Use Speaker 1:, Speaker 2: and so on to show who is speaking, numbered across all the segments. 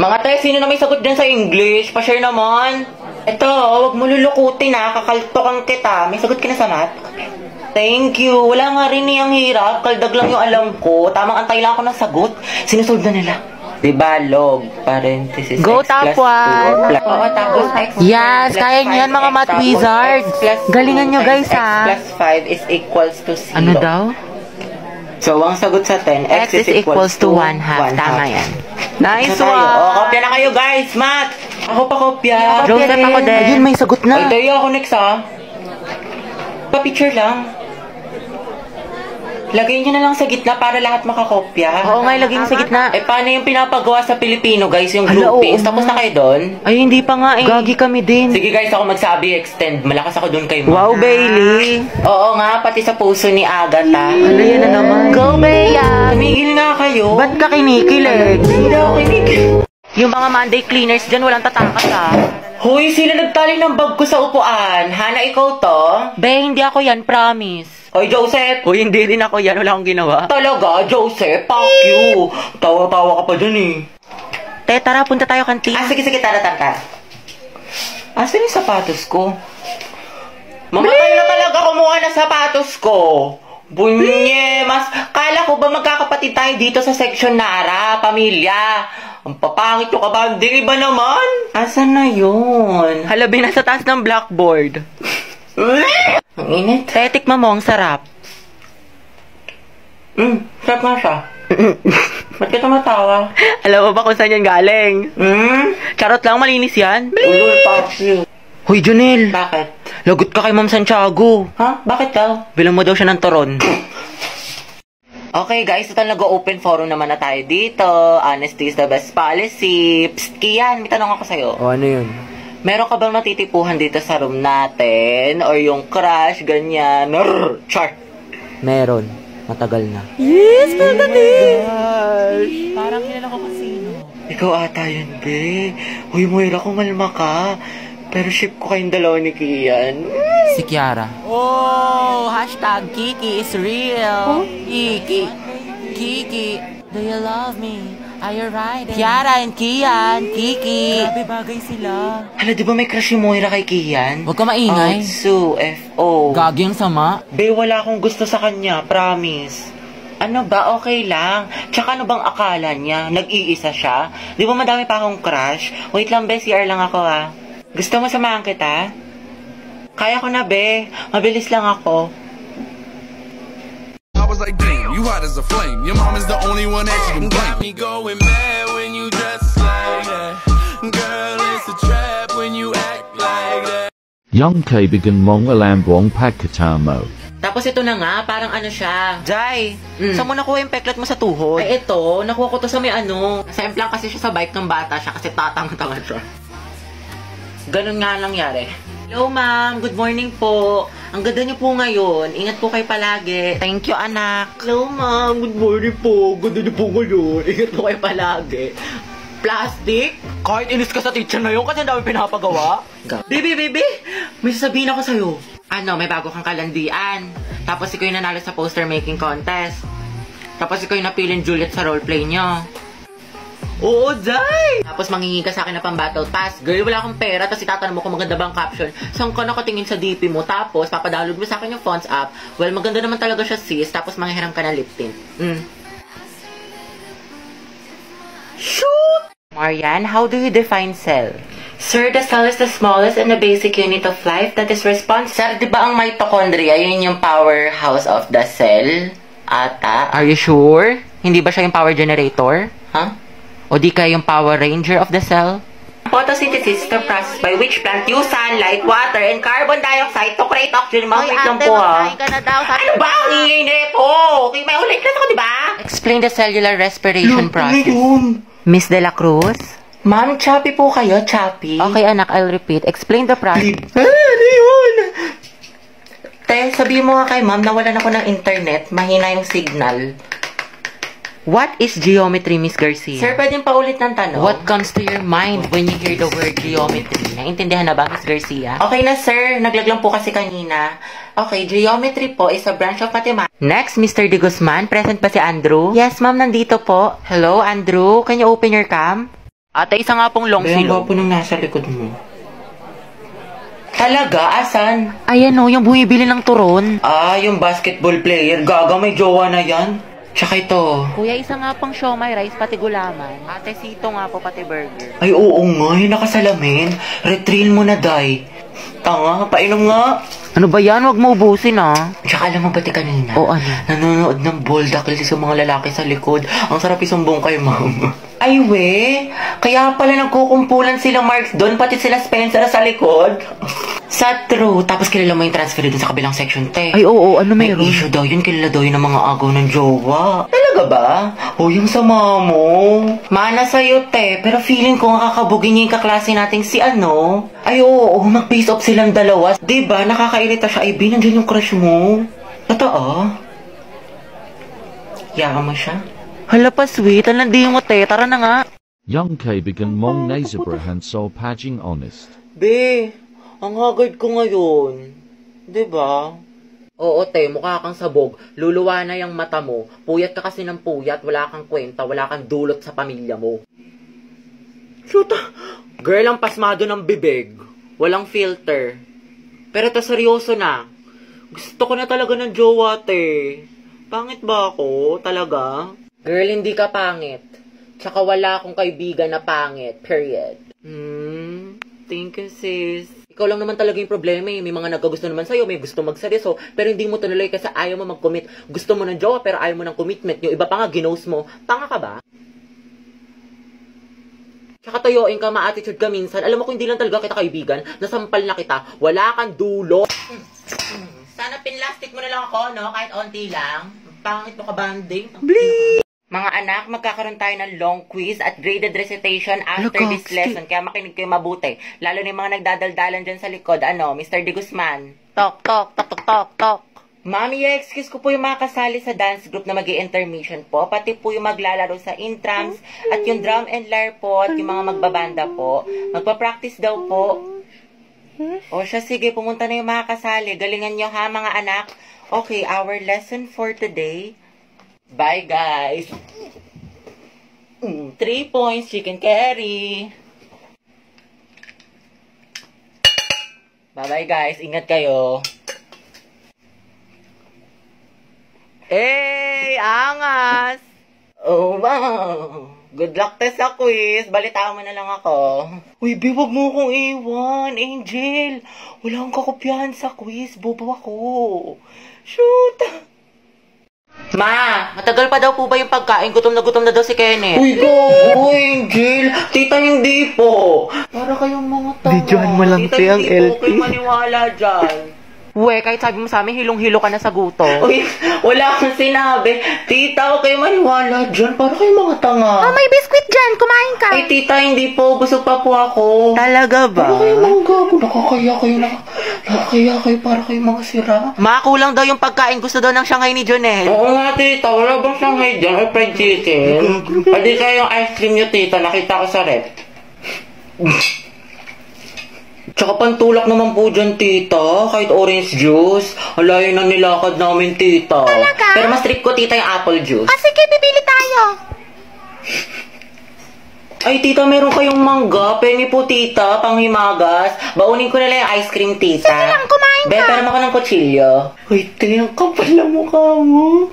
Speaker 1: Mga te, sino na may sagot dyan sa English? Pa-share naman. Ito, wag mo lulukutin ha. Kakaltokan kita. May sagot ka na sa math? Thank you. Wala nga rin niyang hirap. Kaldag lang yung alam ko. Tamang antay lang ako ng sagot. Sinusolve na nila. Diba, log, parenthesis,
Speaker 2: Go
Speaker 1: x
Speaker 2: top
Speaker 1: plus 2.
Speaker 2: one.
Speaker 1: Tapos x
Speaker 2: Yes,
Speaker 1: plus
Speaker 2: kaya nyo yan
Speaker 1: 5x,
Speaker 2: mga math
Speaker 1: tapos
Speaker 2: wizards.
Speaker 1: x plus 2
Speaker 2: Galingan nyo guys
Speaker 1: times
Speaker 2: ha.
Speaker 1: x plus 5 is equals to 0.
Speaker 2: Ano daw?
Speaker 1: So, ang sagot sa 10,
Speaker 2: X is equals to 1 half. Tama yan. Nice
Speaker 1: So,
Speaker 2: one.
Speaker 1: kopya na kayo guys, math. Ako pa kopya.
Speaker 2: Joseph ako din.
Speaker 1: Ayun, may sagot na. Ay, tayo ako next ha. Pa-picture lang. Lagay nyo na lang sa gitna para lahat makakopya.
Speaker 2: Oo nga, lagay mo sa gitna.
Speaker 1: Eh, paano yung pinapagawa sa Pilipino, guys? Yung groupings. Tapos na kayo doon?
Speaker 2: Ay, hindi pa nga eh. Gagi kami din.
Speaker 1: Sige, guys, ako magsabi extend. Malakas ako doon kay Mom.
Speaker 2: Wow, Bailey.
Speaker 1: Oo nga, pati sa puso ni Agatha.
Speaker 2: Ano yan na naman? Go, Bea.
Speaker 1: Tumigil nga kayo.
Speaker 2: Ba't ka kinikilig?
Speaker 1: Hindi ako kinikil.
Speaker 2: Yung mga Monday cleaners dyan, walang tatakas ha.
Speaker 1: Hoy, sila nagtali ng bag ko sa upuan. Hana, ikaw to?
Speaker 2: Be, hindi ako yan, promise.
Speaker 1: Hoy, Joseph.
Speaker 2: Uy, hindi din ako yan. Wala akong ginawa.
Speaker 1: Talaga, Joseph? Fuck you. Tawa-tawa ka pa dun eh.
Speaker 2: Te, tara, punta tayo kantin.
Speaker 1: Sige, tara. Asan yung sapatos ko? Mamatay na talaga kumuha ng sapatos ko. Bunye, mas kala ko ba magkakapatid tayo dito sa section Nara, pamilya? Ang papangit yung kabanding, iba naman. Asan na yun?
Speaker 2: Halabi na sa taas ng blackboard.
Speaker 1: Ang init.
Speaker 2: Te, tikman mo, ang sarap.
Speaker 1: Sarap nga siya. Ba't ka tumatawa?
Speaker 2: Alam mo ba kung saan yan galing? Charot lang, malinis yan.
Speaker 1: Ulul, fuck you.
Speaker 2: Hoy, Junel.
Speaker 1: Bakit?
Speaker 2: Lagot ka kay Ma'am Santiago.
Speaker 1: Ha? Bakit daw?
Speaker 2: Bilang mo daw siya ng toron.
Speaker 1: Okay guys, ito nag-open forum naman na tayo dito. Honesty is the best policy. Psst, Kian, may tanong ako sa'yo.
Speaker 2: O, ano yun?
Speaker 1: Meron ka bang natitipuhan dito sa room natin? Or yung crush, ganyan? Char!
Speaker 2: Meron. Matagal na.
Speaker 1: Yes, pagdating!
Speaker 2: Parang kilala ko kasino.
Speaker 1: Ikaw ata yun, be. Uy, Moira, kumalma ka. Pero ship ko kayong dalawa ni Kian.
Speaker 2: Si Kiara. Oh, hashtag Kiki is real. Kiki. Kiki, do you love me? Are you riding? Kiara and Kian. Kiki. Grabe bagay sila.
Speaker 1: Hala, di ba may crush si Moira kay Kian?
Speaker 2: Huwag ka maingay.
Speaker 1: Otsu, F.O.
Speaker 2: Gagi ang sama.
Speaker 1: Be, wala akong gusto sa kanya, promise. Ano ba? Okay lang. Tsaka ano bang akala niya? Nag-iisa siya? Di ba madami pa akong crush? Wait lang, be. CR lang ako, ah. Gusto mo samahan kita? Kaya ko na, be. Mabilis lang ako.
Speaker 3: I was like, damn, you hot as a flame. Your mom is the only one that you can blame. Got me going mad when you dress like that. Girl, it's a trap when you act like that.
Speaker 4: Yung kaibigan mong alam buong pagkatamo.
Speaker 1: Tapos ito na nga, parang ano siya.
Speaker 2: Jai, saan mo nakuha yung peklat mo sa tuhod?
Speaker 1: Ay, ito. Nakuha ko to sa may ano. Same lang kasi siya sa bike ng bata siya kasi tatang-tanga siya. Ganun nga nangyari. Hello, ma'am. Good morning po. Ang ganda niyo po ngayon. Ingat po kayo palagi.
Speaker 2: Thank you, anak.
Speaker 1: Hello, ma'am. Good morning po. Ganda niyo po ngayon. Ingat po kayo palagi. Plastic?
Speaker 2: Kahit inis ka sa teacher na yun kasi ang dami pinapagawa.
Speaker 1: Baby. May sasabihin ako sa'yo. Ano, may bago kang kalandian. Tapos ikaw yung nanalo sa poster making contest. Tapos ikaw yung napilin Juliet sa roleplay nyo. Oo, Jai! Tapos manghingi ka sa akin na pang battle pass. Girl, wala akong pera. Tapos itatanong mo kung maganda bang caption. Saan ka nakatingin sa DP mo? Tapos, papadownload mo sa akin yung fonts app. Well, maganda naman talaga siya, sis. Tapos manghihiram ka ng lip tint. Shoot!
Speaker 2: Marian, how do you define cell?
Speaker 1: Sir, the cell is the smallest and the basic unit of life that is responsible. Sir, di ba ang mitochondria, yun yung powerhouse of the cell? Ata?
Speaker 2: Are you sure? Hindi ba siya yung power generator?
Speaker 1: Huh?
Speaker 2: O di kaya yung Power Ranger of the cell?
Speaker 1: Photosynthesis is the process by which plant use sunlight, water, and carbon dioxide to create oxygen. Wait lang po, ha? Ano ba ang ingay nito? Okay, may ulit na ako, di ba?
Speaker 2: Explain the cellular respiration process.
Speaker 1: yun?
Speaker 2: Miss De La Cruz?
Speaker 1: Ma'am, choppy po kayo, choppy.
Speaker 2: Okay, anak, I'll repeat. Explain the process.
Speaker 1: Ano yun? Te, sabihin mo nga kay ma'am na wala na ako ng internet, mahina yung signal.
Speaker 2: What is geometry, Miss Garcia?
Speaker 1: Sir, pwedeng paulit ng tanong?
Speaker 2: What comes to your mind when you hear the word geometry? Naintindihan na ba, Miss Garcia?
Speaker 1: Okay na, sir. Naglaglang po kasi kanina. Okay, geometry po is a branch of mathematics.
Speaker 2: Next, Mr. De Guzman. Present pa si Andrew? Yes, ma'am. Nandito po. Hello, Andrew. Can you open your cam? Ate, isa nga pong long
Speaker 1: Bayan
Speaker 2: silog.
Speaker 1: po nung nasa likod mo. Talaga? Asan?
Speaker 2: Ayan o, yung bumibili ng turon.
Speaker 1: Ah, yung basketball player. Gaga, may jowa na yan. Tsaka ito.
Speaker 2: Kuya, isa nga pong siomay rice, pati gulaman. Ate, sito nga po, pati burger.
Speaker 1: Ay, oo nga. Yung nakasalamin. Retrill mo na, Day. Tanga, painom nga.
Speaker 2: Ano ba yan? Huwag mo ubusin ah.
Speaker 1: Tsaka alam mo pati kanina?
Speaker 2: O ano?
Speaker 1: Nanonood ng boldakil sa mga lalaki sa likod. Ang sarap isumbong kay mama. Ay, we. Kaya pala nagkukumpulan sila Marks doon, pati sila Spencer sa likod. Sa true. Tapos kilala mo yung transfer doon sa kabilang section, te.
Speaker 2: Ay, oo, ano
Speaker 1: May
Speaker 2: meron?
Speaker 1: issue daw yun. Kilala daw yun ng mga agaw ng jowa. Talaga ba? O, yung sama mo. Mana sa'yo, te. Pero feeling ko makakabugin niya yung kaklase nating si ano. Ay, oo. Mag-face off silang dalawa. Diba? Nakakairita siya. Ay, nandiyan yung crush mo. Totoo? Yaka mo siya?
Speaker 2: Hala pa, sweet. Ang landi mo, te. Tara na nga.
Speaker 4: Young Kaibigan Mong Nazabrahan Sol Paging Honest.
Speaker 1: Be, ang haggard ko ngayon. Diba? Oo, te, mukha kang sabog. Luluwa na yung mata mo. Puyat ka kasi ng puyat. Wala kang kwenta. Wala kang dulot sa pamilya mo. Shoot! Girl, ang pasmado ng bibig. Walang filter. Pero to seryoso na. Gusto ko na talaga ng jowa, te. Pangit ba ako? Talaga? Girl, hindi ka pangit. Tsaka wala akong kaibigan na pangit. Period. Thank you, sis. Ikaw lang naman talaga yung problema eh. May mga nagkagusto naman sa'yo, may gusto magseryoso, pero hindi mo tuloy kasi ayaw mo mag-commit. Gusto mo ng jowa, pero ayaw mo ng commitment. Yung iba pa nga, ginost mo. Tanga ka ba? Tsaka tayoin ka, ma-attitude ka minsan. Alam mo kung hindi lang talaga kita kaibigan, nasampal na kita, wala kang dulo. Sana pinlastic mo na lang ako, no? Kahit onti lang. Pangit mo ka banding. Mga anak, magkakaroon tayo ng long quiz at graded recitation after this lesson. Kaya makinig kayo mabuti. Lalo na yung mga nagdadaldalan dyan sa likod. Ano, Mr. De Guzman.
Speaker 2: Tok, tok, tok, tok, tok, tok.
Speaker 1: Mami, excuse ko po yung mga kasali sa dance group na mag-i-intermission po. Pati po yung maglalaro sa intrams at yung drum and lyre po at yung mga magbabanda po. Magpa-practice daw po. O siya, sige, pumunta na yung mga kasali. Galingan nyo ha, mga anak. Okay, our lesson for today. Bye, guys. 3 points, chicken curry. Bye-bye, guys. Ingat kayo.
Speaker 2: Hey, angas!
Speaker 1: Oh, wow. Good luck test sa quiz. Balitaan mo na lang ako. Uy, B, wag mo akong iwan. Angel, wala akong kakopyahan sa quiz. Bobo ako. Shoot! Ma!
Speaker 2: Matagal pa daw po ba yung pagkain? Gutom na daw si Kenneth.
Speaker 1: Uy, go! Angel! Tita, hindi po! Para kayong mga tanga.
Speaker 2: Videohan mo lang,
Speaker 1: Tita,
Speaker 2: te, ang
Speaker 1: hindi po
Speaker 2: LT.
Speaker 1: kayo maniwala dyan.
Speaker 2: We, kahit sabi mo sa amin, hilong-hilo ka na sa guto.
Speaker 1: Uy, wala akong sinabi. Tita, huwag kayo maniwala dyan. Para kayong mga tanga.
Speaker 2: may biskwit dyan. Kumain ka.
Speaker 1: Ay, tita, hindi po. Busog pa po ako.
Speaker 2: Talaga ba?
Speaker 1: Para kayong mga gago. Nakakaya kayo. Para kayong mga sira.
Speaker 2: Makulang daw yung pagkain. Gusto daw ng Shanghai ni Jonel.
Speaker 1: Oo nga, tita. Wala bang Shanghai dyan? Or fried chicken? Pwede kayong ice cream nyo, tita. Nakita ko sa rep. Tsaka pantulak naman po dyan, tita. Kahit orange juice. Alayo na nilakad namin, tita.
Speaker 2: Talaga?
Speaker 1: Pero mas trip ko, tita, yung apple juice.
Speaker 2: Sige, bibili tayo.
Speaker 1: Ay, tita, meron kayong mangga. Pengi po, tita. Panghimagas. Baunin ko na lang yung ice cream, tita.
Speaker 2: Sige lang, kumain
Speaker 1: Be,
Speaker 2: ka.
Speaker 1: pero ako ng kutsilyo. Uy, tingin ang kapal na mukha mo.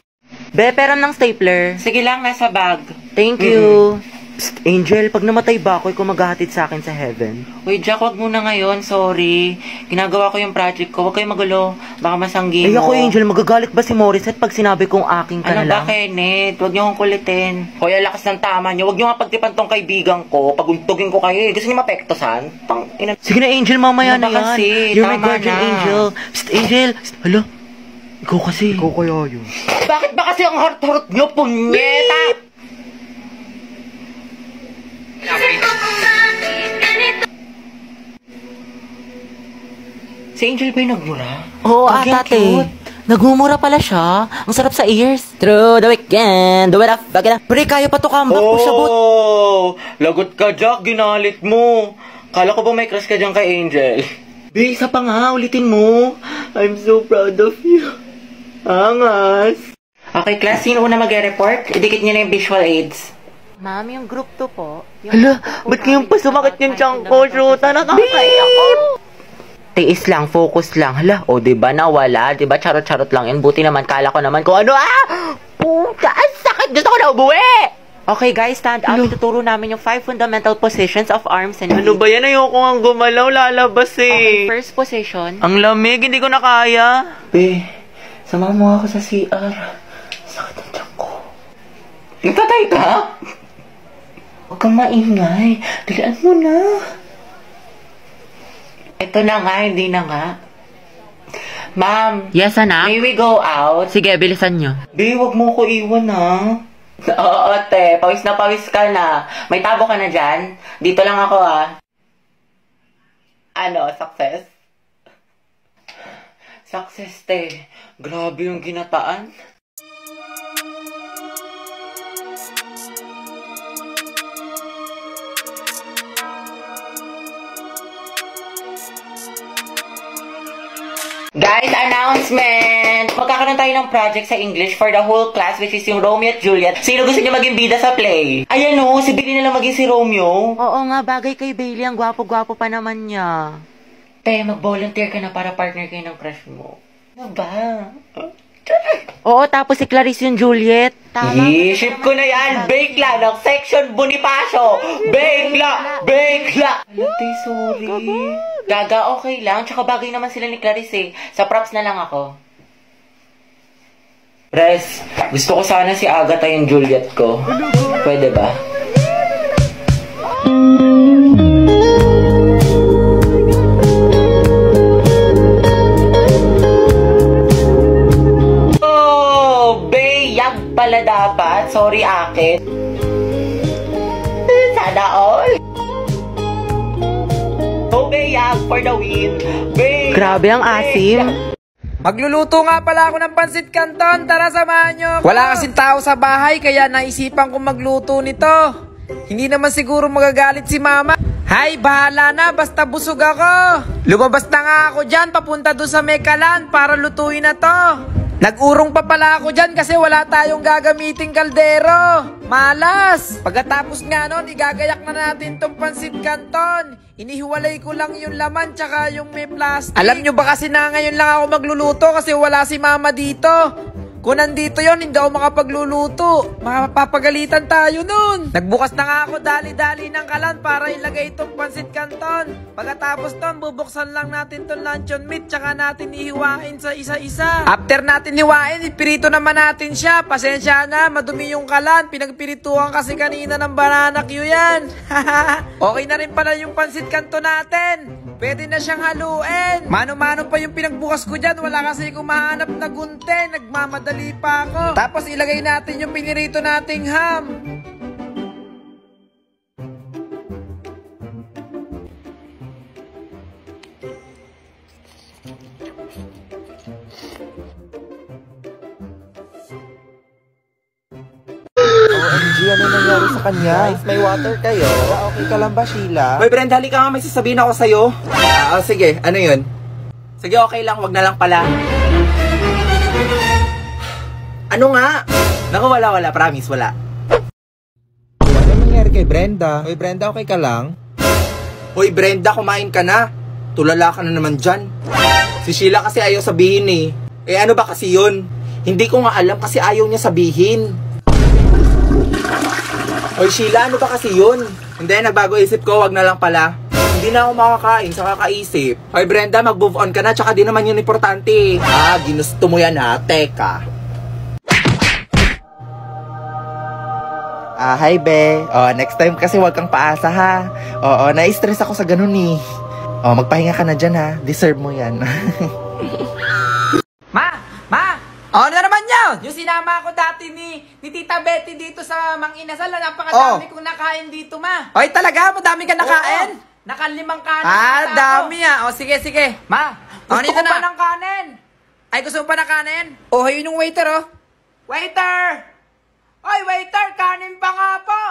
Speaker 2: Be, peram ng stapler.
Speaker 1: Sige lang, nasa bag.
Speaker 2: Thank you. Psst, Angel, pag namatay ba ako, ikaw maghahatid sa akin sa heaven.
Speaker 1: Uy, Jack, wag muna ngayon. Sorry. Ginagawa ko yung project ko. Huwag kayong magulo. Baka masanggi mo.
Speaker 2: Ay, ako, Angel, magagalit ba si Morissette pag sinabi kong aking ka
Speaker 1: Ano
Speaker 2: na
Speaker 1: ba,
Speaker 2: lang?
Speaker 1: Kenneth? Huwag niyo akong kulitin. Hoy, ang lakas ng tama niyo. Huwag niyo nga pagtipan tong kaibigan ko. Paguntugin ko kayo. Gusto niyo mapektosan?
Speaker 2: Sige na, Angel, mamaya
Speaker 1: Ano
Speaker 2: na
Speaker 1: ba
Speaker 2: yan.
Speaker 1: kasi?
Speaker 2: You're my
Speaker 1: Tama
Speaker 2: guardian
Speaker 1: na.
Speaker 2: angel. Psst, Angel. Psst, hala. Ikaw kasi. Ikaw kaya yun.
Speaker 1: Bakit ba kasi ang heart-heart niyo, punyeta? Si Angel ba yung nagmura?
Speaker 2: Oo,
Speaker 1: Ang
Speaker 2: ate.
Speaker 1: cute.
Speaker 2: Nagmumura pala siya. Ang sarap sa ears. Through the weekend. Do it up. Back it up. Pre, kaya pa to comeback. Push a boot.
Speaker 1: Oh, lagot ka, Jack. Ginalit mo. Kala ko ba may crush ka dyan kay Angel? Be, isa pa nga. Ulitin mo. I'm so proud of you. Angas. Okay, class. Sino una mag-report? Idikit niyo na yung visual aids.
Speaker 2: Ma'am, yung group 2 po.
Speaker 1: Hala, ba't ngayon pa sumakit yung tiyan ko? Shoota, nakakaya ko. Tiis lang, focus lang. Hala, o diba nawala? Diba charot-charot lang yun? Buti naman, kala ko naman kung ano, puta, ang sakit! Gusto ko na umuwi! Okay guys, stand up. Ituturo namin yung 5 fundamental positions of arms and knees. Ano ba yan? Ayoko nga gumalaw, lalabas eh.
Speaker 2: Okay, first position.
Speaker 1: Ang lamig, hindi ko na kaya. Be, sama mo ako sa CR. Sakit ang tiyan ko. Nagtatay ka? Huwag kang maingay. Dalian mo na. Ito na nga, hindi na nga. Ma'am.
Speaker 2: Yes, anak?
Speaker 1: May we go out?
Speaker 2: Sige, bilisan nyo.
Speaker 1: Be, wag mo ko iwan ha. Oo, te. Pawis na pawis ka na. May tabo ka na dyan? Dito lang ako Ano, success? Success, te. Grabe yung ginataan. Guys, announcement! Magkakaroon tayo ng project sa English for the whole class, which is yung Romeo at Juliet. Sino gusto niyo maging bida sa play? Ayan o, si Billy na lang maging si Romeo.
Speaker 2: Oo nga, bagay kay Bailey. Ang gwapo-gwapo pa naman niya.
Speaker 1: Te, mag-volunteer ka na para partner kayo ng crush mo. Ano ba?
Speaker 2: Oo, tapos si Clarice yung Juliet.
Speaker 1: Ship ko na yan! Bakla ng section Bonifacio! Bakla! Bakla! Te, sorry. Gaga, okay lang. Tsaka bagay naman sila ni Clarice eh. Sa props na lang ako. Res, gusto ko sana si Agatha yung Juliet ko. Pwede ba? Oh, Beyag pala dapat. Sorry, akin. Sana all. Beyag for the win. Beyag.
Speaker 2: Grabe ang asim.
Speaker 5: Magluluto nga pala ako ng pansit canton. Tara, samahan nyo ako. Wala kasing tao sa bahay, kaya naisipan kong magluto nito. Hindi naman siguro magagalit si mama. Hay, bahala na, basta busog ako. Lumabas na nga ako dyan, papunta doon sa Mekalan para lutuin na to. Nag-urong pa pala ako dyan kasi wala tayong gagamiting kaldero. Malas! Pagkatapos nga nun, igagayak na natin tong pansit canton. Inihiwalay ko lang yung laman tsaka yung may plastic. Alam nyo ba kasi na ngayon lang ako magluluto kasi wala si mama dito. Kung nandito yon, hindi ako makapagluluto. Mapapagalitan tayo nun. Nagbukas na nga ako dali-dali ng kalan para ilagay itong pansit canton. Pagkatapos nun, bubuksan lang natin itong luncheon meat tsaka natin ihiwain sa isa-isa. After natin hiwain, ipirito naman natin siya. Pasensya na, madumi yung kalan. Pinagpirituhan kasi kanina ng banana Q yan. Okay na rin pala yung pansit canton natin. Pwede na siyang haluin. Mano-mano pa yung pinagbukas ko dyan. Wala kasi kung mahanap na gunte. Nagmamadali pa ako. Tapos ilagay natin yung pinirito nating ham.
Speaker 6: OMG, ano nangyari sa kanya? Guys, may water kayo? Okay ka lang ba, Sheila?
Speaker 5: Hoy, Brenda, halika nga, may sasabihin ako sa'yo. Sige, ano yun? Sige, okay lang, wag na lang pala. Ano nga? Naku, wala, promise, wala.
Speaker 6: Ano nangyari kay Brenda? Hoy, Brenda, okay ka lang?
Speaker 5: Hoy, Brenda, kumain ka na. Tulala ka na naman dyan. Si Sheila kasi ayaw sabihin eh. Eh, ano ba kasi yun? Hindi ko nga alam kasi ayaw niya sabihin. Hoy, Sheila, ano ba kasi yun? Hindi, nagbago isip ko, wag na lang pala. Hindi na ako makakain sa kakaisip. Hoy, Brenda, mag-move on ka na, tsaka di naman yun importante. Ginusto mo yan ha, teka.
Speaker 6: Hi, be. Next time kasi wag kang paasa, ha? Na-stress ako sa ganun eh. Magpahinga ka na dyan, ha? Deserve mo yan.
Speaker 5: Ma! Ano na naman yun? Yung sinama ko dati ni Tita Betty dito sa Mang Inasal, napakadami kong nakain dito, ma. Oy, talaga? Madami ka nakain? Nakalimang kanin. Dami sige. Ma, gusto ko pa ng kanin. Ay, gusto mo pa ng kanin? Yun yung waiter, Waiter! Oy, waiter, kanin pa nga po.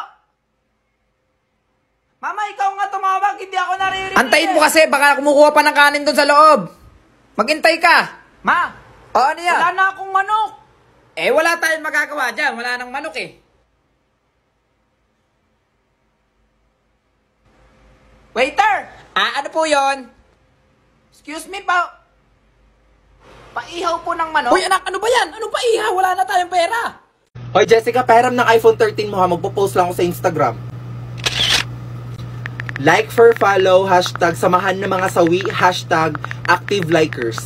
Speaker 5: Mama, ikaw nga tumawag, hindi ako naririnig. Antayin mo kasi, baka kumukuha pa ng kanin doon sa loob. Maghintay ka. Ma, ano yan? Wala na akong manok. Wala tayong magagawa dyan. Wala nang manok eh. Waiter! Ano po yon? Excuse me po. Paihaw po ng manok. Uy anak, ano ba yan? Ano paihaw? Wala na tayong pera.
Speaker 6: Hoy Jessica, pairam ng iPhone 13 mo ha. Magpo-post lang ako sa Instagram. Like for follow, hashtag samahan ng mga sawi, hashtag active likers.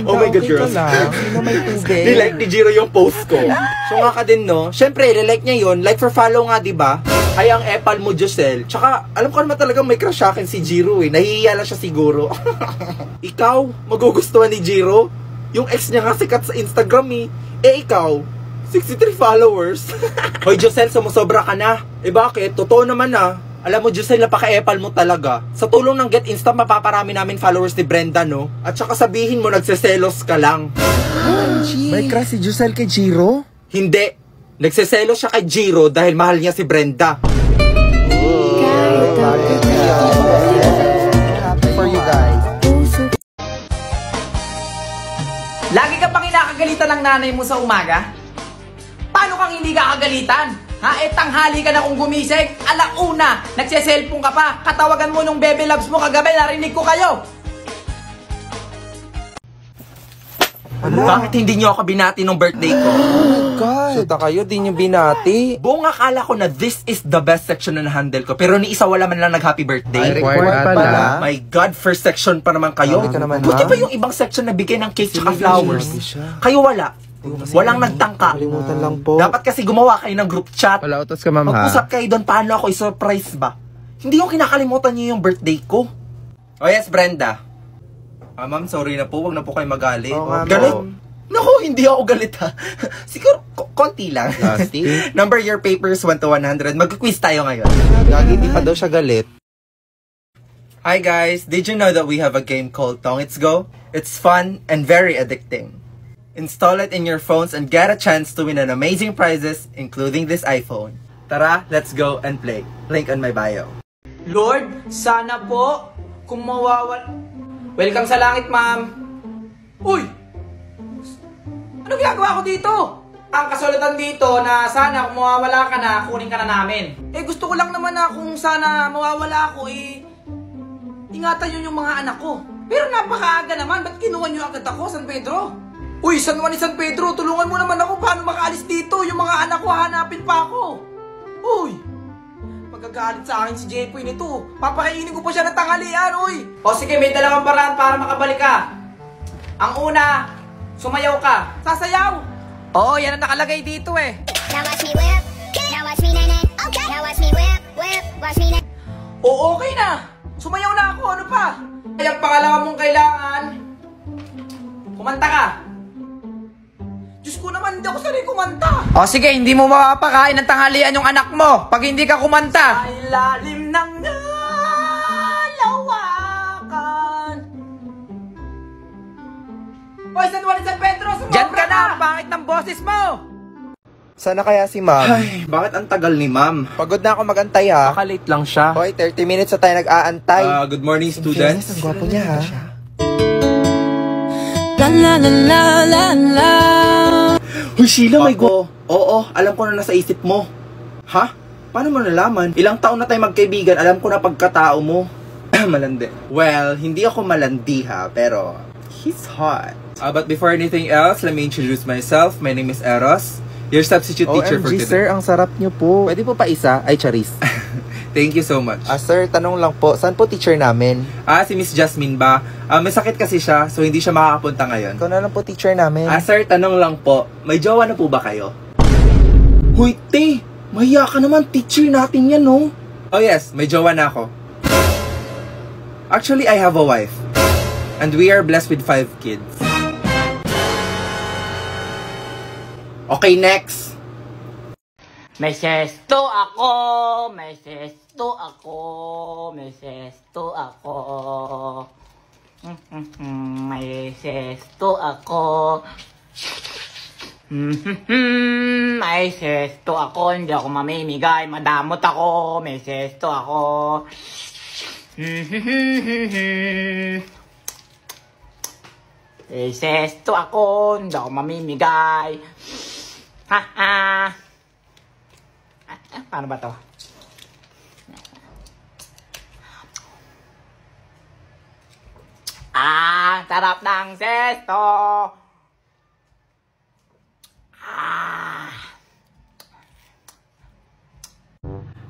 Speaker 6: Oh my God, girls. Nilike ni Jiro yung post ko. So nga ka din, no? Siyempre, relike niya yun. Like for follow nga, diba? Ay, ang epal mo, Josel. Tsaka, alam ko naman talaga may crush sa akin si Jiro eh. Nahihiya lang siya siguro. Ikaw, magugustuhan ni Jiro? Yung ex niya nga sikat sa Instagram eh. Eh, ikaw, 63 followers. Hoy, Josel, sumusobra ka na. Eh, bakit? Totoo naman ah. Alam mo, Josel, napaka-epal mo talaga. Sa tulong ng Get Insta, mapaparami namin followers ni Brenda, no? At saka sabihin mo, nagseselos ka lang.
Speaker 7: May crush si Josel kay Jiro?
Speaker 6: Hindi. Nagseselos siya kay Jiro dahil mahal niya si Brenda.
Speaker 7: Happy for you guys.
Speaker 5: Lagi ka pang inakagalitan ng nanay mo sa umaga? Paano kang hindi kakagalitan? Ha? Tanghali ka na kung gumising. Alauna, nagse-cellphone ka pa. Katawagan mo nung baby loves mo kagabi, narinig ko kayo.
Speaker 6: Bakit hindi niyo ako binati nung birthday ko?
Speaker 7: God. Suta kayo, di nyo binati.
Speaker 6: Buong akala ko na this is the best section na na-handle ko. Pero ni isa wala man lang nag-happy birthday.
Speaker 7: Required pala.
Speaker 6: My God, first section pa naman kayo.
Speaker 7: Ka naman,
Speaker 6: Buti
Speaker 7: ha?
Speaker 6: pa yung ibang section na bigay ng cake tsaka flowers. Kayo wala. Walang nagtangka.
Speaker 7: Kalimutan lang po.
Speaker 6: Dapat kasi gumawa kayo ng group chat.
Speaker 7: Wala utos ka, ma'am, ha?
Speaker 6: Mag-usap kayo doon, paano ako i-surprise ba? Hindi yung kinakalimutan niyo yung birthday ko. Oh yes, Brenda. Ma'am, sorry na po. Wag na po kayo magalit.
Speaker 7: Oo nga,
Speaker 6: Galit?
Speaker 7: ma'am.
Speaker 6: Naku, hindi ako galit ha. Siguro, konti lang.
Speaker 7: Lasty.
Speaker 6: Number your papers 1 to 100. Mag-quiz tayo ngayon.
Speaker 7: Gagi, di pa daw siya galit.
Speaker 6: Hi guys, did you know that we have a game called Tongits Go? It's fun and very addicting. Install it in your phones and get a chance to win an amazing prizes, including this iPhone. Tara, let's go and play. Link on my bio.
Speaker 5: Lord, sana po, kung mawawala... Welcome sa langit, ma'am. Uy! Ano ginagawa ko dito? Ang kasulatan dito na sana kung mawawala ka na, kunin ka na namin. Eh gusto ko lang naman na kung sana mawawala ako, ingatan yun yung mga anak ko. Pero napakaaga naman, ba't kinuha nyo agad ako, San Pedro? Uy, San Juan ni San Pedro, tulungan mo naman ako paano makaalis dito. Yung mga anak ko, hanapin pa ako. Uy! Magagalit sa akin si Jepoy nito. Papakainin ko pa siya ng tanghalian, uy! O sige, may dalawang paraan para makabalik ka. Ang una, sumayaw ka. Sasayaw? Oo, yan ang nakalagay dito eh.
Speaker 8: Now watch me whip, now watch me nay-nay. Okay. Now watch me whip, watch me nay.
Speaker 5: O okay na. Sumayaw na ako, ano pa? Ay, ang pangalawa mong kailangan, kumanta ka. Diyos ko naman, hindi ako sanay kumanta. O sige, hindi mo mapapakain ng tanghalian yung anak mo pag hindi ka kumanta. Sa ilalim ng lawakan. Hoy, San Juan San Pedro, sumobra Diyan ka na, ang pangit ng boses mo.
Speaker 7: Sana kaya si ma'am?
Speaker 6: Ay, bakit ang tagal ni ma'am?
Speaker 7: Pagod na ako magantay, ha?
Speaker 6: Baka-late lang siya.
Speaker 7: Hoy, 30 minutes na tayo nag-aantay.
Speaker 6: Good morning, students.
Speaker 7: Ang gwapo niya, ha?
Speaker 6: Hoy, Sheila, may go. Oo, alam ko na nasa isip mo. Ha? Paano mo nalaman? Ilang taon na tayo magkaibigan, alam ko na pagkatao mo. Malandi. Well, hindi ako malandi ha, pero he's hot. But before anything else, let me introduce myself. My name is Eros, your substitute teacher for
Speaker 7: OMG,
Speaker 6: today.
Speaker 7: sir, ang sarap niyo po. Pwede po pa isa? Ay, charis.
Speaker 6: Thank you so much.
Speaker 7: Sir, tanong lang po, saan po teacher namin?
Speaker 6: Si Miss Jasmine ba? May sakit kasi siya, so hindi siya makakapunta ngayon.
Speaker 7: Ikaw na lang po teacher namin.
Speaker 6: Sir, tanong lang po, may jowa na po ba kayo? Huy, te! Mahiya ka naman, teacher natin yan, no? Oh yes, may jowa na ako. Actually, I have a wife. And we are blessed with 5 kids. Okay, next!
Speaker 2: May sesto ako, may sesto ako, may sesto ako. May sesto ako. May sesto ako, hindi ako mamimigay, madamot ako, may sesto ako. May sesto ako, hindi ako mamimigay. Ha ha.
Speaker 5: Paano ba to? Sarap ng sesto!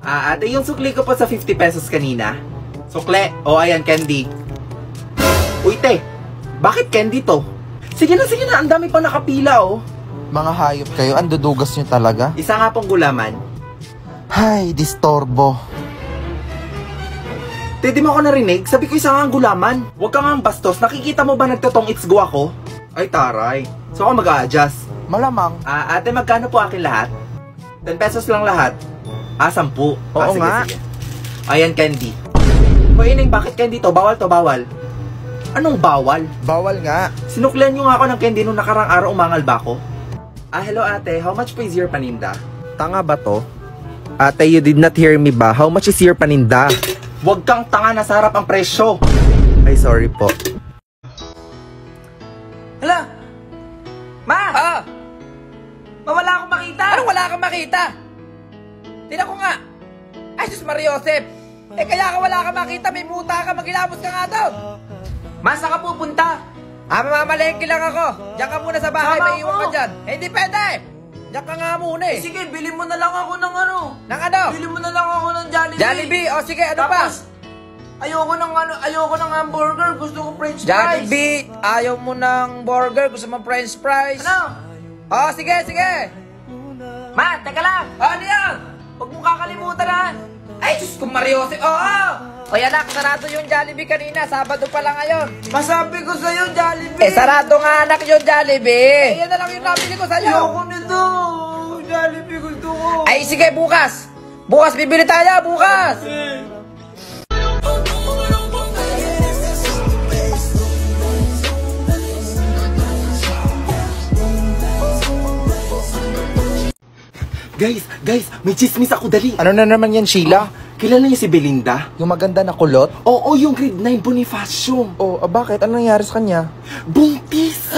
Speaker 6: Ate, yung sukli ko po sa 50 pesos kanina. Sukle. O, ayan, candy. Uy, te. Bakit candy to? Sige na, ang dami pa nakapila, oh.
Speaker 7: Mga hayop kayo, ang dudugas nyo talaga.
Speaker 6: Isa nga pong gulaman.
Speaker 7: Hay, distorbo.
Speaker 6: Te, di mo ako narinig? Sabi ko isa nga ang gulaman. Huwag ka nga ang bastos. Nakikita mo ba nagtotong it's go ako? Ay, taray. So ako mag-a-adjust.
Speaker 7: Malamang.
Speaker 6: Ate, magkano po akin lahat? 10 pesos lang lahat. 10.
Speaker 7: Oo
Speaker 6: sige,
Speaker 7: nga.
Speaker 6: sige. Ayan, candy. Hoy, Ineng, bakit candy to? Bawal to, bawal. Anong bawal?
Speaker 7: Bawal nga.
Speaker 6: Sinuklian nyo nga ako ng candy nung nakarang araw, umangal ba ako? Hello ate, how much po is your paninda?
Speaker 7: Tanga ba to? Ate, you did not hear me ba? How much is your paninda?
Speaker 6: Huwag kang tanga, nasa harap ang presyo.
Speaker 7: Ay, sorry po.
Speaker 5: Hala! Ma! Wala akong makita! Anong wala akong makita? Tingnan ko nga! Ay, Diyos Mariosep! Kaya ka wala kang makita, may muta ka, maghilamos ka nga daw! Ma, saan ka pupunta? Mamamalengke lang ako. Diyan ka muna sa bahay, may iwan ka dyan. Hindi pwede! Diyan ka nga muna eh. Sige, bili mo na lang ako ng ano. Ng ano? Bili mo na lang ako ng Jollibee. Jollibee? O sige, ano tapos, pa? Ayoko ng hamburger, gusto ko french fries. Jollibee, ayaw mo ng burger, gusto mo french fries. Ano? O, sige. Ma, teka lang. Ano yan? Huwag mong kakalimutan ha. Ay, Diyos kong Mariose. Oo! O yan anak, sarado yung Jollibee kanina. Sabado pa lang ngayon. Masabi ko sa'yo, Jollibee. Sarado nga anak yung Jollibee. Yan na lang yung nabili ko sa'yo. Ayoko nito. Jollibee gusto ko. Ay, sige, bukas. Bukas, bibili tayo, bukas.
Speaker 6: Guys, may chismis ako, dali.
Speaker 7: Ano na naman yan, Sheila?
Speaker 6: Kilala niyo si Belinda?
Speaker 7: Yung maganda na kulot?
Speaker 6: Oo, yung grade 9 Bonifacio.
Speaker 7: Bakit? Ano nangyari sa kanya?
Speaker 6: Buntis!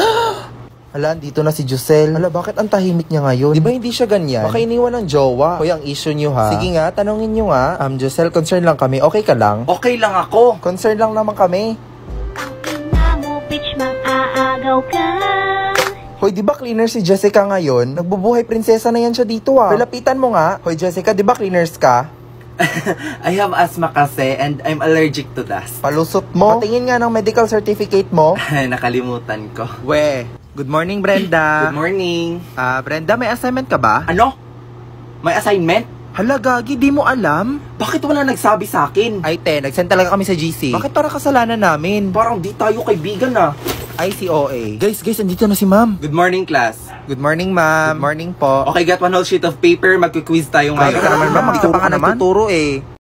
Speaker 7: Hala, dito na si Josel. Hala, bakit ang tahimik niya ngayon? Di ba hindi siya ganyan? Baka iniwan ng jowa. Hoy, ang issue niyo ha. Sige nga, tanongin niyo nga. Josel, concern lang kami. Okay ka lang?
Speaker 6: Okay lang ako.
Speaker 7: Concern lang naman kami.
Speaker 8: Ina mo, bitch, mag-aagaw ka.
Speaker 7: Hoy, di ba cleaner si Jessica ngayon? Nagbubuhay prinsesa na yan siya dito ah. Lapitan mo nga. Hoy, Jessica, di ba cleaners ka?
Speaker 6: I have asthma kasi and I'm allergic to dust.
Speaker 7: Palusot mo. Patingin nga ng medical certificate mo.
Speaker 6: Nakalimutan ko.
Speaker 7: Good morning, Brenda.
Speaker 6: Good morning.
Speaker 7: Brenda, may assignment ka ba?
Speaker 6: Ano? May assignment?
Speaker 7: Hala, Gagi, di mo alam?
Speaker 6: Bakit wala nagsabi sa akin?
Speaker 7: Ay, nagsend talaga kami sa GC. Bakit para kasalanan namin?
Speaker 6: Parang di tayo kaibigan ah.
Speaker 7: ICOA. Guys, andito na si ma'am.
Speaker 6: Good morning, class.
Speaker 7: Good morning, ma'am. Good morning po.
Speaker 6: Okay, got one whole sheet of paper. Magkuquiz tayo ngayon.
Speaker 7: Ay, ka naman, ma'am. Hindi ka pa nga nagtuturo eh.